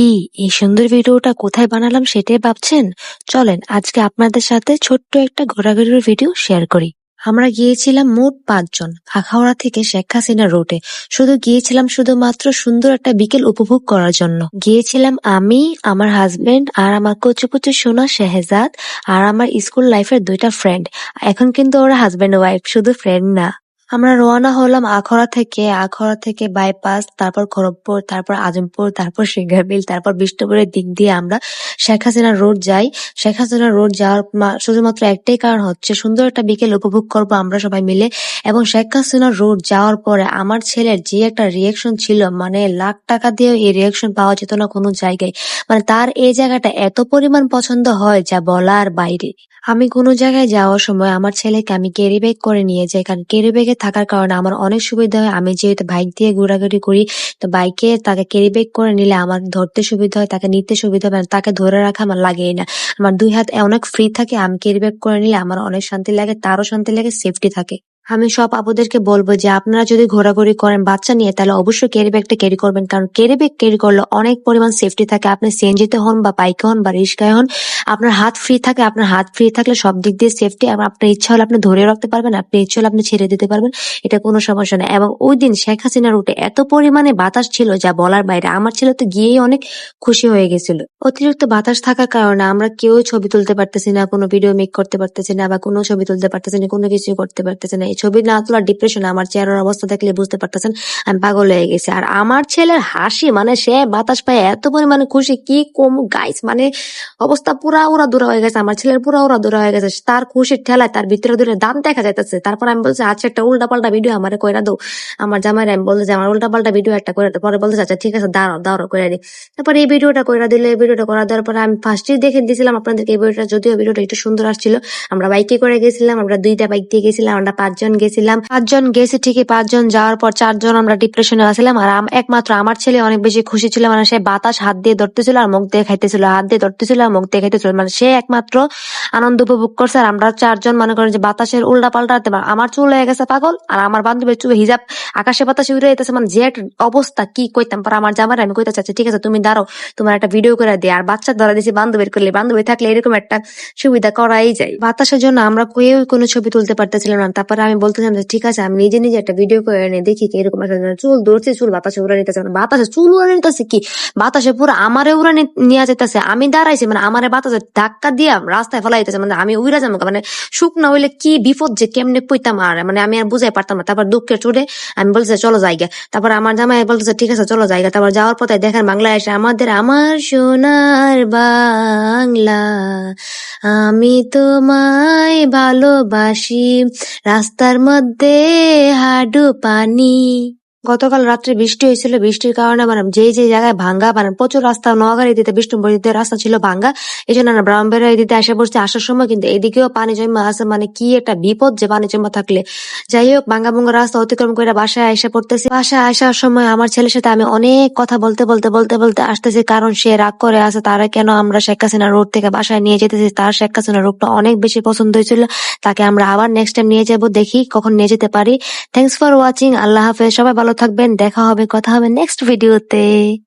কি এই সুন্দর ভিডিওটা কোথায় বানালাম সেটাই ভাবছেন? চলেন আজকে আপনাদের সাথে ছোট্ট একটা ঘোরাঘুরির ভিডিও শেয়ার করি। আমরা গিয়েছিলাম মোট ৫ জন আখাউড়া থেকে শেখ হাসিনা রোডে। গিয়েছিলাম শুধুমাত্র সুন্দর একটা বিকেল উপভোগ করার জন্য। গিয়েছিলাম আমি, আমার হাজবেন্ড আর আমার কচি সোনা শেহজাদ আর আমার স্কুল লাইফের ২টা ফ্রেন্ড। এখন কিন্তু ওরা হাজবেন্ড ওয়াইফ, শুধু ফ্রেন্ড না। আমরা রওনা হলাম আখাউড়া থেকে বাইপাস, তারপর খড়গপুর, তারপর আজমপুর, তারপর সিঙ্গারবিল, তারপর বিষ্ণুপুরের দিক দিয়ে আমরা শেখ হাসিনা রোড যাই। শেখ হাসিনা রোড যাওয়ার শুধুমাত্র একটাই কারণ হচ্ছে সুন্দর একটা বিকেল উপভোগ করব আমরা সবাই মিলে। এবং শেখ হাসিনা রোড যাওয়ার পরে আমার ছেলের যে একটা রিয়েকশন ছিল, মানে লাখ টাকা দিয়েও এই রিয়েকশন পাওয়া যেত না কোনো জায়গায়। মানে তার এই জায়গাটা এত পরিমাণ পছন্দ হয় যা বলার বাইরে। আমি কোনো জায়গায় যাওয়ার সময় আমার ছেলেকে আমি ক্যারি ব্যাগ করে নিয়ে যাই, কারণ ক্যারি ব্যাগে থাকার কারণে আমার অনেক সুবিধা হয়। আমি যেহেতু বাইক দিয়ে ঘোরাঘুরি করি, তো বাইকে তাকে ক্যারি ব্যাগ করে নিলে আমার ধরতে সুবিধা হয়, তাকে নিতে সুবিধা হয়, তাকে ধরে রাখা আমার লাগেই না। আমার ২ হাত অনেক ফ্রি থাকে। আমি ক্যারি ব্যাগ করে নিলে আমার অনেক শান্তি লাগে, তারও শান্তি লাগে, সেফটি থাকে। আমি সব আপুদেরকে বলবো যে আপনারা যদি ঘোরাঘুরি করেন বাচ্চা নিয়ে, তাহলে অবশ্যই ক্যারি ব্যাগটা ক্যারি করবেন, কারণ ক্যারি ব্যাগ ক্যারি করলে অনেক পরিমাণ সেফটি থাকে। আপনি সিএনজিতে হন বা বাইকে হন বা রিক্সায় হন, আপনার হাত ফ্রি থাকে। আপনার হাত ফ্রি থাকলে সব দিক দিয়ে সেফটি। এবং আপনার ইচ্ছা হলে আপনি ধরে রাখতে পারবেন, আপনি ইচ্ছা হলে আপনি ছেড়ে দিতে পারবেন, এটা কোনো সমস্যা নেই। এবং ওই দিন শেখ হাসিনা রুটে এত পরিমাণে বাতাস ছিল যা বলার বাইরে। আমার ছেলে তো গিয়েই অনেক খুশি হয়ে গেছিল। অতিরিক্ত বাতাস থাকার কারণে আমরা কেউ ছবি তুলতে পারতেছি না, কোনো ভিডিও মেক করতে পারতেছি না, বা কোনো ছবি তুলতে পারতেছি না, কোনো কিছু করতে পারতেছি না। এই ছবি না তোলার ডিপ্রেশন, আমার চেহারার অবস্থা দেখলে বুঝতে পারতেছেন আমি পাগল হয়ে গেছি। আর আমার ছেলের হাসি, মানে সে বাতাস পায় এত পরিমাণে খুশি, কি কম গাইস, মানে অবস্থা পুরা ওরা দূরা হয়ে গেছে। আমার ছেলের পুরা ওরা দূরা হয়ে গেছে। তার খুশির ঠেলায় তার ভিতরে দূরে দাম দেখা যাইতেছে। তারপর আমি বলছি আচ্ছা একটা উল্টা পাল্টা ভিডিও আমারে কইরা দাও। আমার জামাইরা আমি বলতে যে আমার উল্টা পাল্টা ভিডিও একটা করে দাও। পরে বলতে আচ্ছা ঠিক আছে দাঁড়াও দাঁড়াও করে দিই। তারপর এই ভিডিওটা কইরা দিলে, এই ভিডিওটা করা দেওয়ার পরে আমি ফার্স্টেই দেখে দিয়েছিলাম আপনাদেরকে এই ভিডিওটা, যদিও ভিডিওটা একটু সুন্দর আসছিল। আমরা বাইকে করে গেছিলাম, আমরা 2টা বাইক দিয়ে গেছিলাম, আমরা 5 জন গেছিলাম। 5 জন গেছি ঠিকই, 5 জন যাওয়ার পর 4 জন আমরা ডিপ্রেশনে আসছিলাম। আর একমাত্র আমার ছেলে অনেক বেশি খুশি ছিল, মানে সে বাতাস হাত দিয়ে ধরতেছিল আর মুখ দিয়ে খাইতেছিল, হাত দিয়ে ধরতেছিল আর মুখ দিয়ে খাইতেছিল, মানে সে একমাত্র আনন্দ উপভোগ করছে। আর আমরা 4 জন মনে করেন যে বাতাসের উল্টা পাল্টা, আমার চুল হয়ে গেছে পাগল, আর আমার বান্ধবীর চুল হিজাব আকাশে বাতাসে উড়ে যেতেছে, মানে যে একটা অবস্থা কি কইতাম। পর আমার জামার আমি কইতে চাচ্ছি ঠিক আছে তুমি দাঁড়াও, তোমার একটা ভিডিও করে দিয়ে। আর বাচ্চা ধরা দিয়েছি বান্ধবীর করলে, বান্ধবী থাকলে এরকম একটা সুবিধা করাই যায়। বাতাসের জন্য আমরা কেউ কোনো ছবি তুলতে পারতেছিলাম না। তারপরে আমি বলতেছিলাম যে ঠিক আছে আমি নিজে নিজে একটা ভিডিও করে এনে দেখি কি এরকম একটা চুল ধরছে, চুল বাতাসে উড়ে নিতেছে, মানে বাতাসে চুল উড়ে নিতেছে, কি বাতাসে পুরো আমারে উড়ে নিয়ে যেতেছে। আমি দাঁড়াইছি, মানে আমারে বাতাসে ধাক্কা দিয়া রাস্তায় ফেলাই দিতেছে, মানে আমি উড়া যাবো, মানে শুকনা হইলে কি বিপদ যে কেমনে পইতাম, আর মানে আমি আর বুঝাই পারতাম না। তারপর দুঃখের চোটে আমি বলতেছে চলো জায়গা। তারপর আমার জামাই বলতেছে ঠিক আছে চলো জায়গা। তারপর যাওয়ার পথে দেখেন বাংলাদেশে আমার সোনার বাংলা, আমি তোমায় ভালোবাসি, রাস্তার মধ্যে হাডু পানি। গতকাল রাত্রে বৃষ্টি হয়েছিল, বৃষ্টির কারণে মানে যে জায়গায় ভাঙ্গা, মানে প্রচুর রাস্তা, নোয়াগাড়ি দিতে বিষ্ণুপুর দিতে রাস্তা ছিল ভাঙ্গা, এই জন্য আমরা ব্রাহ্মণবাড়িয়া দিতে আসা পড়ছে আসার সময়। কিন্তু এদিকেও পানি জমা আছে, মানে কি একটা বিপদ যে পানি জমা থাকলে। যাই হোক ভাঙ্গা ভুঙ্গা রাস্তা অতিক্রম করে বাসায় এসে পড়তেছি। বাসায় আসার সময় আমার ছেলের সাথে আমি অনেক কথা বলতে আসতেছি, কারণ সে রাগ করে আছে তারা কেন আমরা শেখ হাসিনা রোড থেকে বাসায় নিয়ে যেতেছি। তার শেখ হাসিনা রোডটা অনেক বেশি পছন্দ হয়েছিল, তাকে আমরা আবার নেক্সট টাইম নিয়ে যাবো, দেখি কখন নিয়ে যেতে পারি। থ্যাংকস ফর ওয়াচিং, আল্লাহ হাফেজ, সবাই ভালো থাকবেন, দেখা হবে, কথা হবে নেক্সট ভিডিওতে।